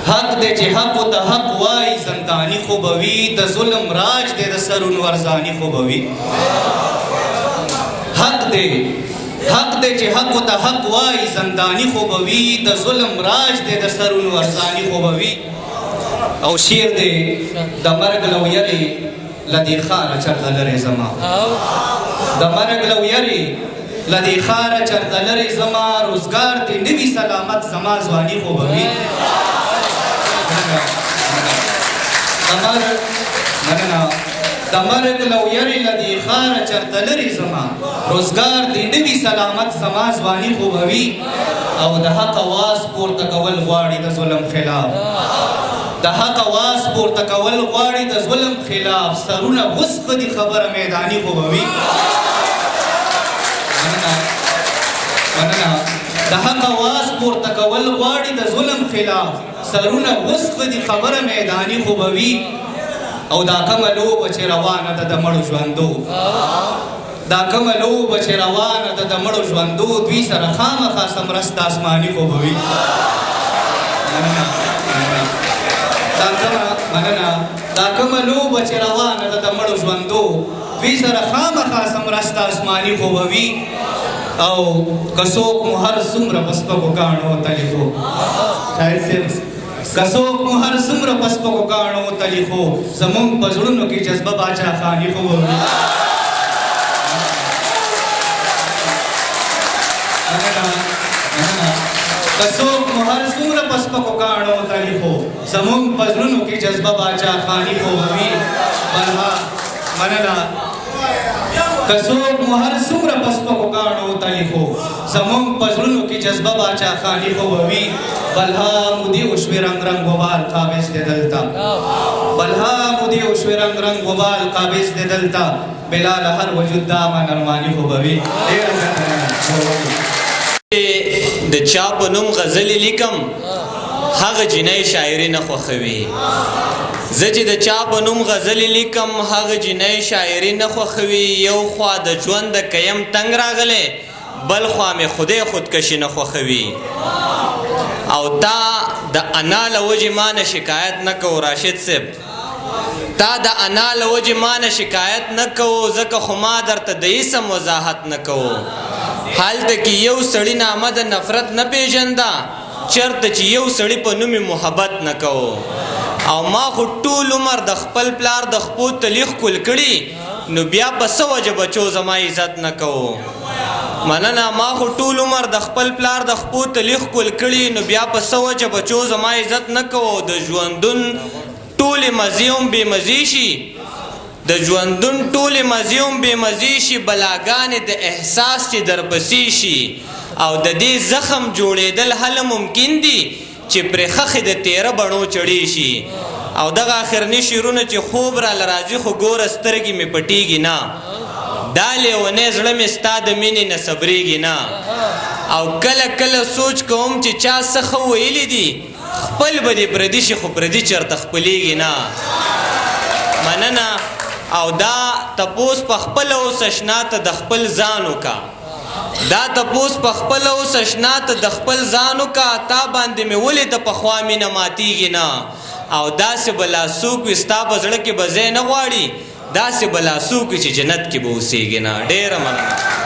حق دے چې حق و ته حق وای زندانی خو به وي د ظلم راج دی د سرونو ارزاني خو به وي حق دی چې حق و ته حق وای زندانی خو به وي د ظلم راج دی د سرونو ارزاني خو به وي او شعر دی د مرګ لو یری لدی خاره چرته لرې زما د مرګ لو یری لدی خاره چرته لرې زما روزګار دی نوي سلامت زما ځواني خو به وي د مرګ لو یری لدی خاره چرته لرې زما روزګار دی نوي سلامت زما ځواني خو به وي او د حق اواز پورته کول غواړي د ظلم خلاف د حق اواز پورته کول غواړي د ظلم خلاف سرونه وسخه دي خبره میداني خو به وي مننه د حق اواز پورته کول غواړي د ظلم خلاف سرونه وسخه دي خبره میداني خو به وي او دا کومه لوبه چې روانه ده د مړو ژوندو دا کومه لوبه چې روانه ده د مړو ژوندو دوی سره خامخا سمرسته آسماني خو به وي دا کومه لوبه چې روانه ده د مړو ژوندو دوی سره خامخا سمرسته آسماني خو به وي او که څوک مو هر څومره په سپکو کاڼو تلي خو شاید صاحب که څوک مو هر څومره په سپکو کاڼو تلي خو زموږ په زړونو کې جذبه باچا خاني خو به وي که څوک مو هر څومره په سپکو کاڼو تلي خو زموږ په زړونو کې جذبه باچا خاني خو به وي بلها مننه که څوک مو هر څومره په سپکو کاڼو تلي خو زموږ په زړونو کې جذبه باچا خاني خو به وي بلها مودي وشوې رنګ رنګ وبال قابض دی دلته بلها مودي وشوې رنګ رنګ وبال قابض دی دلته بلال هر وجود دا من ارماني خو به وي د چا په نوم غزلې لیکم هغه جنۍ شاعري نه خوښوي زه چې د چا په نوم غزلې لیکم هغه جنۍ شاعري نه خوښوي یو خوا د ژوند د کیم تنګ راغلی بل خوا مې خدای خودکشي نه خوښوي او تا د انا له وجې ما نه شکایت نه کوو راشد صاحب تا د انا له وجې ما نه شکایت نه کوو ځکه خو ما درته د اسم وضاحت نه کوو هلته کې یو سړي نامه د نفرت نه پیژنده چېرته چې یو سړي په نوم محبت نه کوو او ما خو ټول عمر د خپل پلار د خپو تلی ښکل کړي نو بیا په څه وجه بچو زما عزت نه کوو مننه ما خو ټول عمر د خپل پلار د خپو تلی ښکل کړي نو بیا په څه وجه بچو زما عزت نه کوو د ژوندون ټولې مزې هم بېمزې شي د ژوندون ټولې مزې هم بېمزې شي بلاګانې د احساس چې درپسې شي او د دې زخم جوړېدل هله ممکن دي چې پرې خښې د تیره بڼو چړې شي او دغه آخرني شعرونه چې خوب راله راځي خو ګوره سترګې مې پټېږي نه دا لیونی زړه مې ستا د مینې نه صبرېږي نه او کله کله سوچ کوم چې چا څه ښه ویلي دي خپل به دې پردي شي خو پردي چېرته خپلېږي نه مننه او دا تپوس په خپله اوس اشنا ته د خپل ځان وکړه دا تپوس په خپله اوس اشنا ته د خپل ځان وکړه تا باندې مې ولې د پخوا مینه ماتېږي نه او داسې به لاسوک وي ستا په زړه کې به ځای نه غواړي داسې به لاسوک وي چې جنت کې به اوسېږي نه ډېره مننه